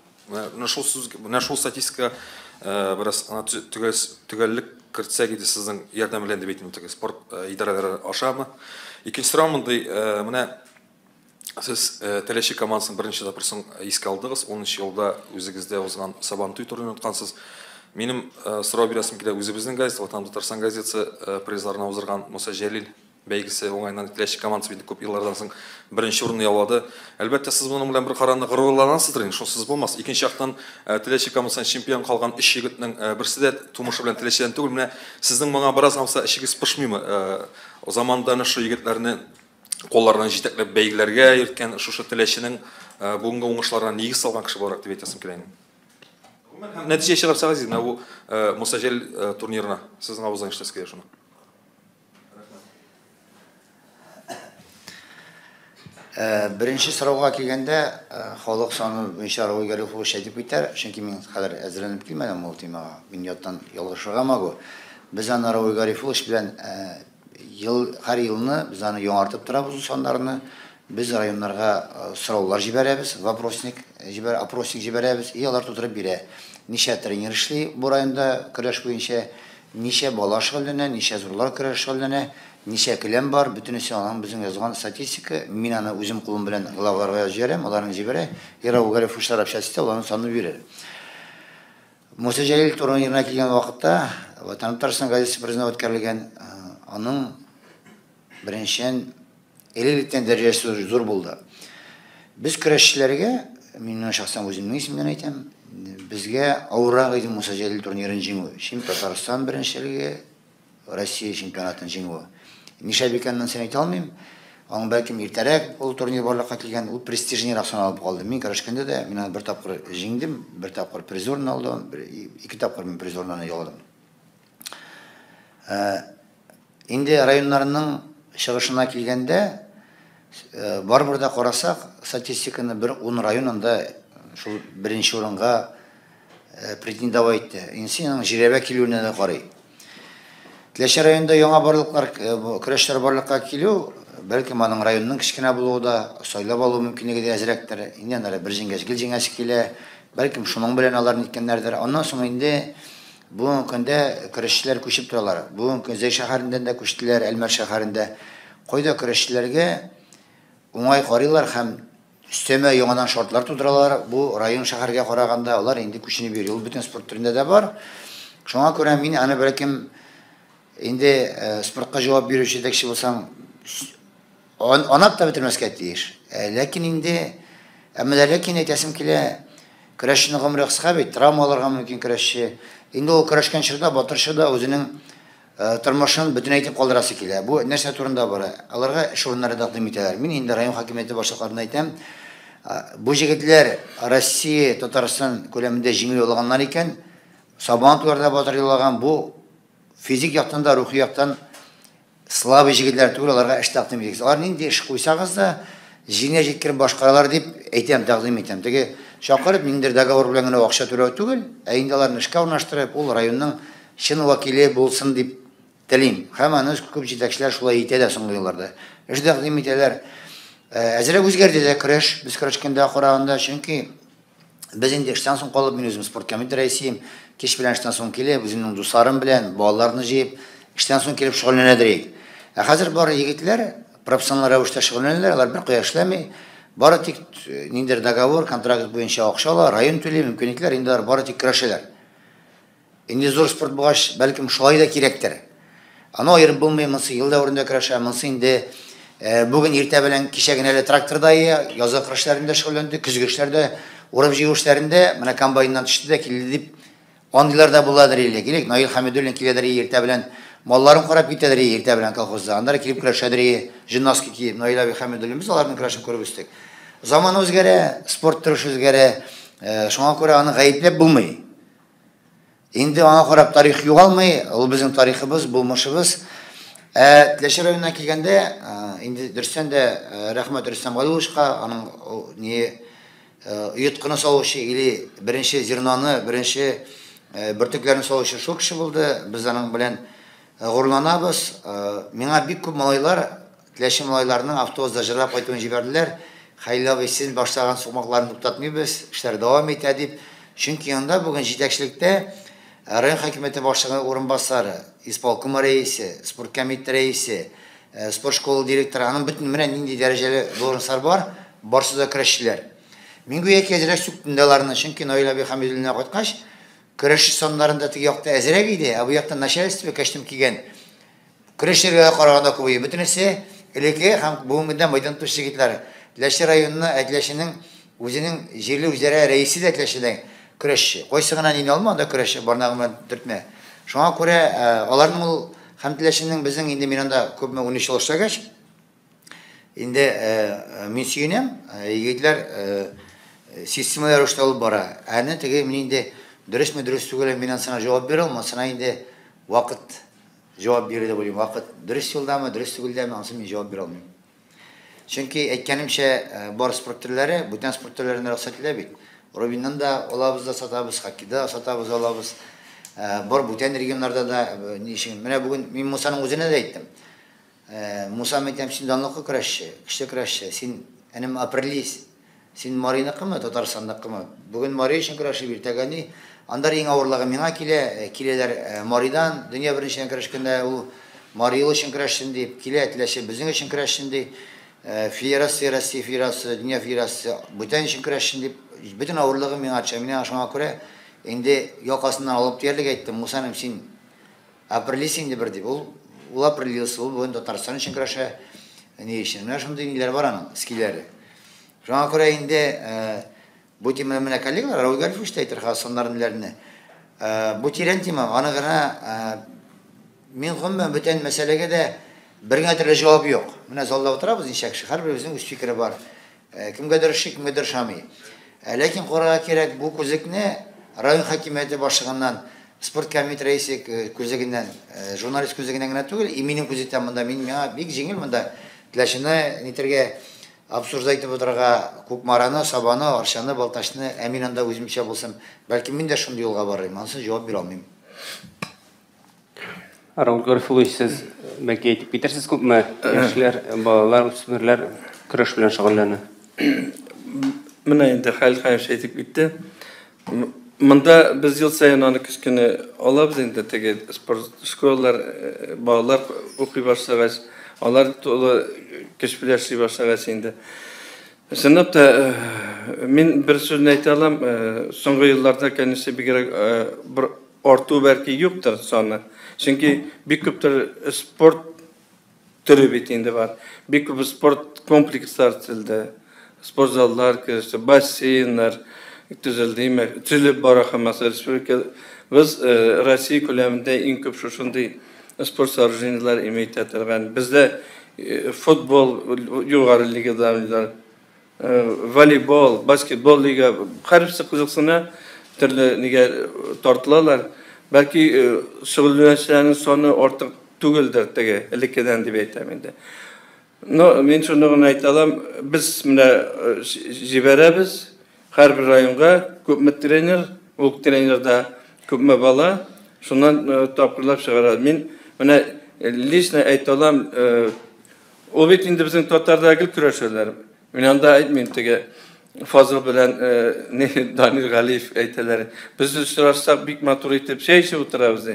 [SPEAKER 6] Mana shu statistika biraz tügellik kırtsaq edi sizin yardım bilen deb aytdim. Sport idaralari aşamı. İkinci sorum bunday, mana siz Teleşi komandasının birinchi tapırсын esga aldınız. 10 yılda o'zingizda o'zgan Sabantuy turnirini o'tgansiz. Benim сұрау бересім келе өзіміздің газет, Ватан Татарстан газеті призларына ұзырған Мұса Жәлил бәйгісі оңайынан Телеші командасы бейді көп еллардан соң бірінші орын алады. Әлбәтте сіз бұның білен бір қараны ғырғыланасыздар, шонсыз болмас. Екінші жақтан Телеші командасынан чемпион қалған үш жігітінің бірісі де тумышы білен Телешіден түгіл. Міне сіздің маңа біраз амса ішігіз пышмаймы. О замандан ұшы егітлеріні қолларынан жетеклеп бәйгілерге ерткен ұшы Телешінің бүгінгі оңышларына негіз салған кіші боларақ деп айтасым келейін. Нәтиже шығарсаңыз, бұл Мұса Жәлил турнирына сіздің ауызыңыз келе шуны.
[SPEAKER 2] Бірінші сұрауға келгенде халық саны бойынша Рауи Гарифулов шәдіп өйтер, чөнки мен қазір әзірленіп келмедім ол темаға. Мен яттан ялғы шығамагы. Біз аны Рауи Гарифулов белән һәр елны біз аны яңартып торабыз сандарны. Biz rayonlarga sıralar жибәрәбез, опросник жибәрәбез, и алар тутырып бирә. Ничә тренер эшли бу районда көрәш буенча, ничә бала шөгыльләнә, ничә зурлар көрәш шөгыльләнә, ничә келәм бар, бөтенесе аның безнең язган статистика. Мин аны үзем кулым белән главаларга җибәрәм, аларны җибәрә. Яраугары фушлар общаться, аларның санын бирә. Мұса Жәлил турнирына килгән вакытта, Ватан Татарстан газетасы признав үткәрелгән, аның беренчән 50-тен дәрәҗәсе зур булды. Biz көрәшчеләргә, миннән шәхсән үземнең исемнән әйтәм, безгә авыррак иде Мұса Жәлил турнирын җиңү. Чөнки Татарстан беренчелеге, Россия чемпионатын җиңү. Нишләп икәнен сен әйтә алмыйм. Аның бәлки иртәрәк ул турнир барлыкка килгән, ул престижнырак саналып калды. Мин көрәшкәндә дә мин аны бер тапкыр җиңдем, бер тапкыр призорны алдым, ике тапкыр мин призорны яладым. Инде районнарның чыгышына килгәндә барбыр да карасак, статистиканы бер 10 районында шул беренче урынга претендовать итте. Инсинең җирәбә килүенә дә карый. Теләшә районында яңа барлыклар, көрәшләр барлыкка килү, бәлки аның районның кичкенә булуы да, сайлап алу мөмкинлеге дә әзрәктер. Инде алар бер җиңгәч, гел җиңәсе килә, бәлки шуның белән алар ниткәннәрдер. Аннан соң инде бүгенге көндә көрәшчеләр күчеп торалар. Бүгенге көндә шәһәрендә дә күчтеләр, Әлмәр шәһәрендә. Кайда көрәшчеләргә уңай карыйлар һәм өстәмә яңадан шартлар тудыралар. Бу район шәһәргә караганда алар инде күченеп йөри. Ул бөтен спорт төрендә дә бар. Шуңа күрә мин аны бәлкем инде спортка җавап бирүче җитәкче булсам, анап та бетермәскә тиеш. Ләкин инде ләкин әйтәсем килә, көрәшченең гомере кыска бит, травмаларга мөмкин көрәшче. Инде ул көрәшкән чорда, батырчы да үзенең тормышын бөтен әйтеп калдырасы килә. Бу нәрсә турында бара? Аларга эш урыннары тәкъдим итәләр. Мин инде район хакимияте башлыкларына әйтәм, бу җегетләр Россия, Татарстан күләмендә җиңү яулаганнар икән, Сабантуйларда батыр яулаган бу физик яктан да, рухи яктан слабый җегетләр түгел, аларга эш тәкъдим итәсез. Алар нинди эш куйсагыз да, җиңә җиткереп башкаралар дип әйтәм, тәкъдим итәм. Теге шакырып, ниндидер договор белән генә акча түләү түгел, ә инде аларны эшкә урнаштырып, ул районның чын вәкиле булсын дип телим. Һәм аны күп җитәкчеләр шулай әйтә дә соңгы елларда. Эш тәкъдим итәләр. Әзірәк үзгәрде дә көрәш, без көрәшкәндә караганда, чөнки без инде эштән соң калып, мин үзем спорт комитеты рәисем, кич белән эштән соң килеп, үземнең дусларым белән, балаларны җыеп, эштән соң килеп шөгыльләнәдер идек. Хәзер бар егетләр профессиональ рәвештә шөгыльләнәләр, алар бер кая эшләми, бары тик ниндер договор, контракт буенча акча ала, район түли, мөмкинлекләр, инде бары тик көрәшәләр. Инде зур спорт булгач, бәлкем шулай да кирәктер. Аны аерып булмый, монсы ел дәврендә көрәшә, монсы инде бүген иртә белән кичә генә әле тракторда, язгы эшләрендә шөгыльләнде, көзге эшләрдә, урып җыю эшләрендә, менә комбайннан төште дә килде дип андыйлар да буладыр иле. Килек, Наил Хәмидуллин киләдер иртә белән, малларын карап китәдер иртә белән колхозда. Андыр килеп көрәшәдер, жиннаски киеп, Наил Хәмидуллин, без аларның көрәшен күреп үстек. Заман үзгәрә, спорт торышы үзгәрә, шуңа күрә аны гаепләп булмый. Инде аңа карап тарих югалмый, ул безнең тарихыбыз, булмышыбыз. Теләшер районына килгәндә, инде дөрестән дә рәхмәт Рөстәм Галиевичка, аның йоткыны салучы или беренче зернаны, беренче бөртекләрне салучы шул кеше булды. Без аның белән горурланабыз. Миңа бик күп малайлар, теләшер малайларның автобуста җырлап кайтуын җибәрделәр. Хәйләве син башлаган сукмакларны туктатмыйбыз, эшләр дәвам итә дип. Чөнки анда бүген җитәкчелектә район хакимияте башлыгы урынбасары, исполком рәисе, спорт комитеты рәисе, спорт школы директоры, аның бөтен менә нинди дәрәҗәле должностьлар бар, барсы да көрәшчеләр. Мин гүя әзрәк сүктем аларны, чөнки Наил Хәмидуллинга кайткач, көрәш саннарында теге якта әзрәк иде, бу якта начальство кәштем кигән. Көрәшчеләргә караганда күбәйә. Бөтенесе элекке һәм бүгенгедә мәйдан тушы егетләр. Теләшер районына әтләшенең үзенең җирле үзәре рәисе дә теләшедә көрәшче. Кайсы гына нинә алмады көрәшче барнагы төртмә. Шуңа күрә аларның ул һәм теләшенең безнең инде мин анда күпме 13 ел эшләгәч, инде мин сөенәм, егетләр системалар эшләп алып бара. Әне теге мин инде дөресме дөрес түгел, мин аңа җавап бирә алмам, сына инде вакыт җавап бирә дип уйлыйм. Вакыт дөрес юлдамы, дөрес түгелдәме, аңа мин җавап бирә алмыйм. Чөнки әйткәнемчә, бар спорт төрләре, бүтән спорт төрләренә рөхсәт ителә бит. Рубиннан да алабыз да сатабыз, хоккейда сатабыз, алабыз. Бар бүтән регионнарда да нишен. Менә бүген мин Мусаның үзенә дә әйттем. Муса мәйтәм, син данлыклы көрәшче, кече көрәшче, син энем апрелис, син Мариныкымы, Татарстандыкымы? Бүген Мари өчен көрәшеп иртәгәни, андар иң авырлыгы миңа киләләр Маридан, дөнья беренчедән көрәшкәндә ул Мари өчен көрәшсен дип, килә теләшә безнең өчен көрәшсен дип, Федерация, Россия Федерация, Дөнья Федерация, бүтән өчен көрәшсен дип, bütün авырлыгы миңа атша, миңа шуңа күрә инде якасыннан алып тиярлек әйттем. Мусаным, син апрелис инде бер дип, ул апрелис, ул бүген Татарстан өчен көрәшә, ни өчен? Менә шундый ниләр бар аның, скилләре. Шуңа күрә инде бу тема менә коллегалар Раул Галифович та әйтер хасаннарын ниләрне. Бу тирән тема, аны гына мин гомумән бүтән мәсьәләгә дә бергә төрле җавап юк. Менә залда утырабыз ничә кеше, һәрберебезнең үз фикере бар. Кемгәдер шик, кемгәдер шамый. Ләкин карарга кирәк, бу күзекне район хакимияте башлыгыннан, спорт комитеты рәисе күзегеннән, журналист күзегеннән генә түгел, минем күзектән монда миңа бик җиңел монда теләшене нитергә обсуждать итеп утырырга, Кукмараны, Сабаны, Арчаны, Балташны, мин анда үземчә булсам, бәлки мин дә шундый юлга барырмын, анысы җавап бирә алмыйм.
[SPEAKER 1] Раул Галифович, сез бәлки әйтеп китерсез күпме яшьләр, балалар, үсмерләр көрәш белән шөгыльләнә?
[SPEAKER 3] Менә инде Хәлил әйтеп китте. Монда без ел сайын аны кечкене алабыз инде теге спорт школалар, балалар укый башлагач, алар тулы кешпиләшли башлагач инде. Сынапта мин бер сүзне әйтә алам, соңгы елларда конечно бигрәк бер арту бәлки юктыр саны. Чөнки бик күптер спорт төре бит инде бар. Бик күп спорт комплекслар төзелде. Sport zallar, бассейнlar төзелде, төзелеп бара һәммәсе республика. Без Россия күләмендә иң күп шушындый спорт сооружениялар имеет ителгән. Бездә футбол югары лигада, волейбол, баскетбол лига, һәрберсе кызыксына төрле нигә тартылалар. Бәлки шөгыльләнүчеләрнең саны артык түгелдер теге элеккедән дип әйтәм инде. No, мен шуны гына әйтә алам, без менә җибәрәбез һәрбер районга күпме тренер, ул тренерда күпме бала, шуннан тапкырлап чыгарабыз. Мин менә лично әйтә алам, Ol bit indi bizim Tatar'daki küreşörler. Мен анда айтмайм теге Fazıl bilen Danil Galif eyteleri. Biz uçurarsak bik matur etip şey oturabız.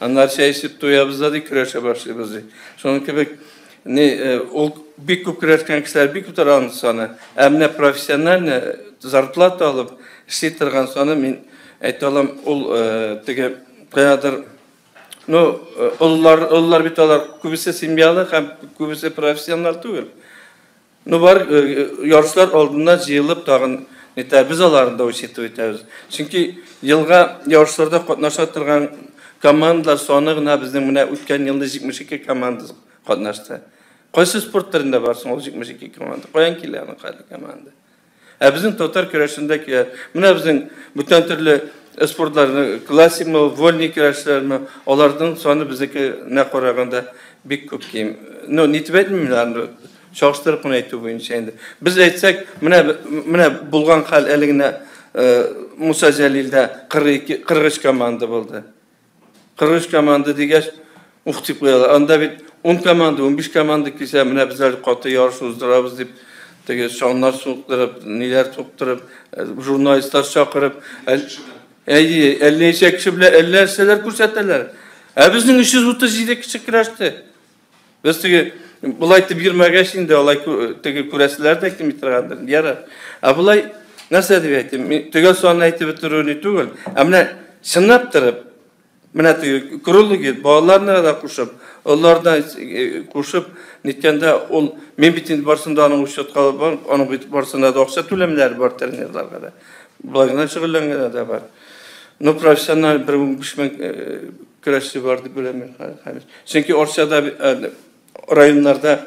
[SPEAKER 3] Onlar şey tuyabız da küreşe başlıyoruz. Şunun gibi o bik kup küreşken kişiler bik oturan sonra emne profesyonel ne zarplat alıp işitirgen sonra men aytalam ol tege kayadır no onlar bitalar kubise simyalı hem kubise profesyonel değil. No var yarışlar olduğunda jıyılıp dağın biz alarında o şeyi ötüyoruz. Çünkü yılga yarışlarda katnaşa turgan komandalar sonuna bizden buna ötken yılda 22 komanda katnaştı. Qaysı sport türünde varsın o 22 komanda? Qoyan kilerini qaylı komanda. Bizim Tatar küreşindeki buna bizim bütün türlü sportlarını klasik mi, volni küreşler mi onlardan sonra bizdeki ne koraganda bir köp kim. No nitbet mi Şahslar bunu aytı boyunca endi. Biz aytsak, mine bulgan hal eligine Musa Jalil'de 43 komanda buldu. 43 komanda degəş uxtib qoyarlar. Onda bir 10 komanda, 15 komanda kise mine bizler qatı yarış uzdurabız deyip dege şanlar soğukturib, neler toqturib, jurnalistlar çaqırıb 50 kişi bile 50 erseler ko'rsatdilar. Bizning 337 kişi kiraştı. Biz dege Bulay bir magaşinde olay tege kuraslar da ektim itirgandır. Yarar. Bulay nasıl diyeyim? Tege sonra aytib bitiruni tugul. Amna sınap tırıp mena tege kuruldu ki bağlarına da kuşup onlardan kuşup nitkende ol men bitin barsında onun uşat kalıp var. Onun bitin barsında da oksa tülemler var ternerler da. Bulayına şıgıllangan da var. No profesyonel bir bişmen kuraşçı vardı bilemen. Çünkü Orçada rayonlarda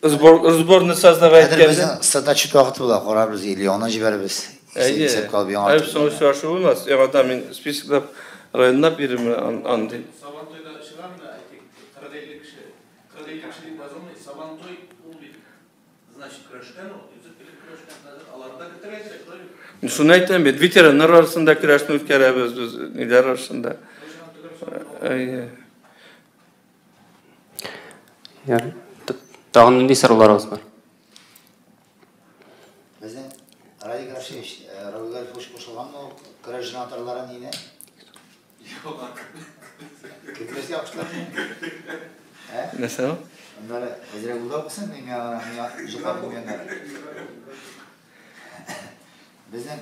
[SPEAKER 3] sborni создавать
[SPEAKER 2] Bizning statut vaqti bo'lar, qoramiz Ilyona jiberibez. Hesab qilib yo'q.
[SPEAKER 3] Ayb so'ng shu emas. Yo'qda men spiskda rayonlar birimini andi.
[SPEAKER 7] Sabantoyda шығармын, 40-50 киши. 40-50 киши базарный Сабантой улбит. Значит, күрәшкән ул, үзе килеп күрәшкән, аларда китерәчәк.
[SPEAKER 3] Шуны әйтәм бит, ветераннар арасында көрәшне үткәрәбез без, ниләр арасында.
[SPEAKER 1] Tağın nindi sorularınız var?
[SPEAKER 2] Bizden Radik Raşiş, Ravigal qo'shilgan ko'rajinatorlar neydi? Yo'q. Ketirish yapışlarmi?
[SPEAKER 3] Nasıl?
[SPEAKER 2] Onlara ezre bulduğu menga jaqab qo'yganlar. Bizden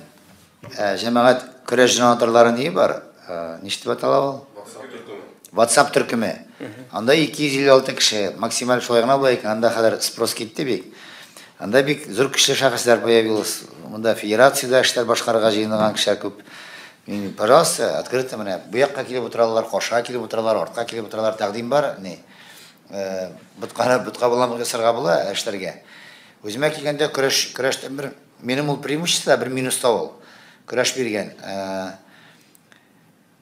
[SPEAKER 2] jamoat ko'rajinatorlari ne var? Nechta atalab? WhatsApp türkümü. Anda 256 kişi maksimal şoyğına boyayken anda kadar spros gitti bek. Anda bek zor kişiler şahıslar появилось. Anda federatsiyada işler başqarıga жыйынған kişiler köp. Пожалуйста, открыто мына bu yakka kelip oturallar, qoşa kelip oturallar, ortqa kelip oturallar, taqdim var. Ne? Butqa bulamızga sırğa bula işlerge. Özüme kelgende kurashdan bir benim ol преимущество, bir minus da ol. Kurash bergen.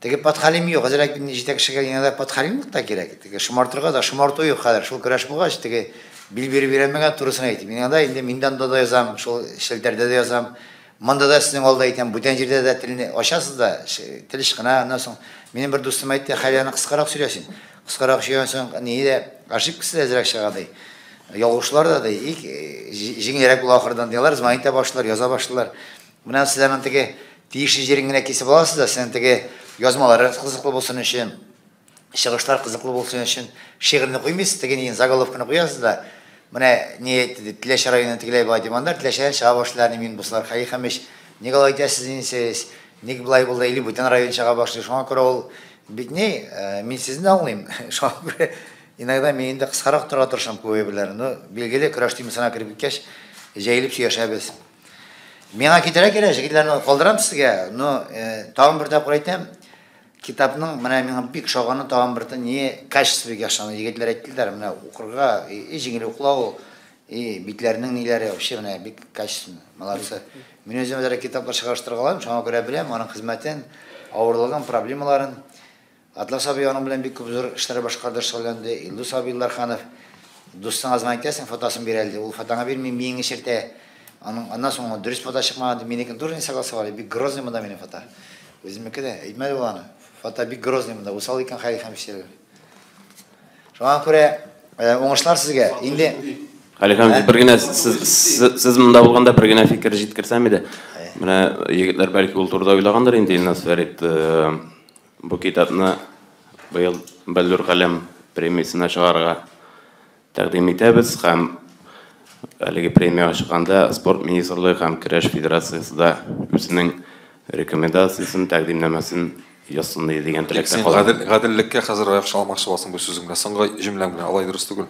[SPEAKER 2] Теге подхалим yok. Hazır bir nijtek kişiga yanada подхалимлык da керек. Теге шымартырга да шымарту yok хәзер. Шул көрәш булгач, теге бил берип бермәгән турысын әйтим. Мен анда инде миндан да язам, шул шелтердә дә язам. Монда да сезнең алда әйтәм, бүтән җирдә дә телне ачасыз да, тел ишкына, аннан соң минем бер дустым әйтте, хәлияны кыскарак сөйләсин. Кыскарак сөйләсәң, нидә ошибкасы әзрәк чыгады. Ялгышлар да җиңелрәк була ахырдан диләр, змайта башлар, яза башлар. Менә сезләрнең теге тиешле җирен генә кисеп аласыз да, сен теге yazmaları kızıklı bolsun için, şıgışlar kızıklı bolsun için şiirini koymayız, tegen zaголовканы koyasız da, mine niyet Tileşer rayonuna tigiley baydimanlar, Tileşer'in şağa başlarını min buslar, hayıkamış, ne kadar aytasız inseniz, ne bulay bulda ili bütün rayon şağa başlıyor, şu an göre ol, bitne, min sizin de anlayayım, şu an göre, inayda men de kıskarak tura turşam koyabilirim, bilgili kıraştığımı sana kirip gitkeş, jayılıp süyaşabız. Mena keterek ere, şekillerini kaldıram sizge, tağım bir de kuraytam, kitapның мына мен бик шоғаны тагын бер не качествоге ашаны егетләр әйттеләр менә укырга җиңел уклау битләрнең ниләре вообще менә бик качественно молодцы мен өзем дә китаплар чыгарыштыргалам шуңа күрә беләм аның хезмәтен авырлыгын проблемаларын Атлас абый аның белән бик күп зур эшләр башкарды шөгыльләнде Илдус абыйлар ханов дустыңыз мәйтәсең фотосын бирәлде ул фотоны бирми миңе шертә аның аннан соң дөрес фото чыкмады менекен турын согласовали бик грозный монда мине фото өземнеке дә әйтмәде ул аны Фото бик грозный мында, усал икән хәли һәм ишелер. Шуңа күрә Оңышлар сезге. Инде
[SPEAKER 8] Халикам, бер генә сез монда булганда бер генә фикер җиткерсәм иде. Менә егетләр бәлки ул турыда уйлагандыр инде, Илназ Фәрит, бу китапны быел Бәллүр каләм премиясенә чыгарга тәкъдим итәбез һәм әлеге премия чыкканда спорт министрлыгы һәм көрәш федерациясе да үзенең рекомендациясын, тәкъдимнәмәсен яссын дигән теләктә калам.
[SPEAKER 6] Гаделлеккә хәзер аяк чалмакчы буласың бу сүзеңдә. Соңгы җөмләң белән алай дөрес түгел.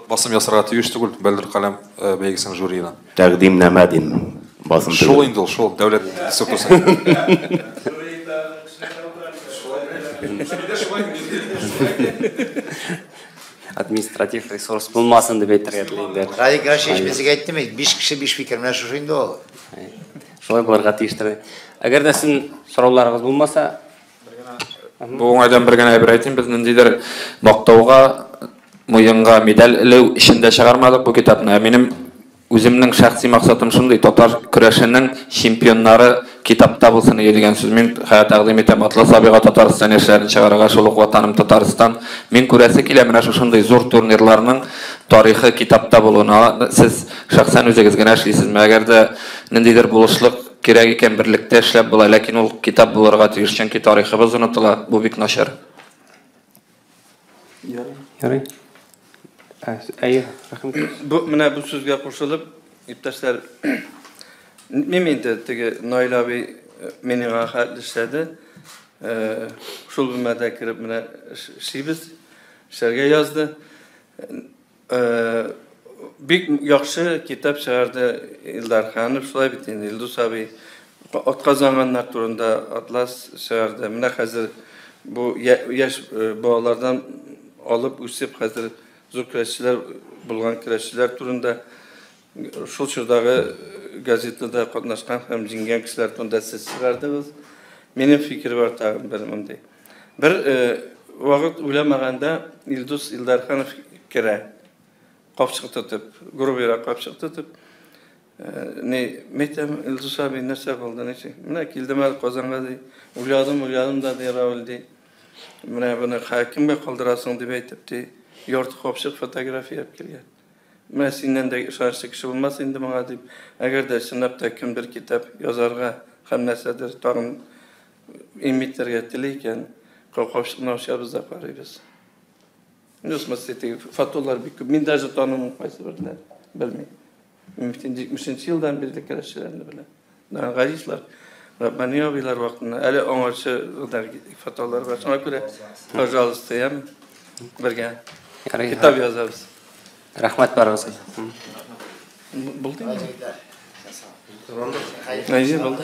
[SPEAKER 6] Басым ясарга тиеш түгел, Бәллүр каләм бәйгесенең жюриена.
[SPEAKER 8] Тәкъдимнәмә дим. Басым түгел.
[SPEAKER 6] Шул инде ул, шул дәүләт институты.
[SPEAKER 1] Административ ресурс булмасын дип әйтергә телиләр.
[SPEAKER 2] Радик Рашидович безгә әйттеме? 5 кеше 5 фикер менә шушы инде ул.
[SPEAKER 1] Шулай булырга тиештер. Әгәр дә сезнең сорауларыгыз булмаса,
[SPEAKER 5] Бу уңайдан бер генә әйбер әйтим, без ниндидер мактауга, муенга медаль элеү эшендә чыгармадык бу китапны. Минем үземнең шәхси максатым шундый, татар көрәшенең чемпионнары китапта булсын дигән сүз. Мин тәкъдим итәм Атлас абыйга Татарстан яшьләрен чыгарга, шул ук ватаным Татарстан. Мин күрәсе килә менә шушындый зур турнирларның тарихы китапта булуына. Сез шәхсән үзегез генә эшлисезме? Әгәр дә ниндидер булышлык кирәк икән, берлектә эшләп була, ләкин ул китап булырга тиеш, чөнки тарихыбыз онытыла. Бу бик начар.
[SPEAKER 1] ярый. Әйе, рәхмәт.
[SPEAKER 3] Бу менә бу сүзгә кушылып, иптәшләр, мин инде теге Наил абый минең хәтлешәде. Шул бүлмәдә киреп менә эшлибез, эшләргә язды. Бик яхшы китап чыгарды Илдар Ханов, шулай бит инде Илдус абый атказанганнар турында атлас чыгарды. Менә хәзер бу яшь балалардан алып үсеп хәзер зур көрәшчеләр булган көрәшчеләр турында шул чордагы газетада катнашкан һәм җиңгән кешеләр турында сез чыгардыгыз. Минем фикер бар тагын бер мондый. Бер вакыт уйламаганда Илдус Илдарханов керә. Капчык тотып, грубыйрак капчык тотып. Мәйтәм Илдус абый нәрсә булды ничек? Менә килдем әле Казанга ди. Уйладым да ди Равил ди. Менә буны хакимгә калдырасың дип әйтеп ди. Ярты капчык фотография алып килгән. Менә синнән дә ишарчы кеше булмас инде моңа дип. Әгәр дә чынлап та кемдер китап язарга һәм нәрсәдер тагын имитергә тели икән, капчыкны ачабыз да карыйбыз. Фатолар бик күп. Мин даже таным кайсы берләр, белмим. 70 елдан бирле көрәшчеләрне беләм. Газислар, Раббани абыйлар вакытында әле аңарчы фатолар бар. Шуңа күрә, пожалуйста, ям бергә китап язабыз.
[SPEAKER 1] Рәхмәт барыгыз.
[SPEAKER 3] Булды. Әйе, булды.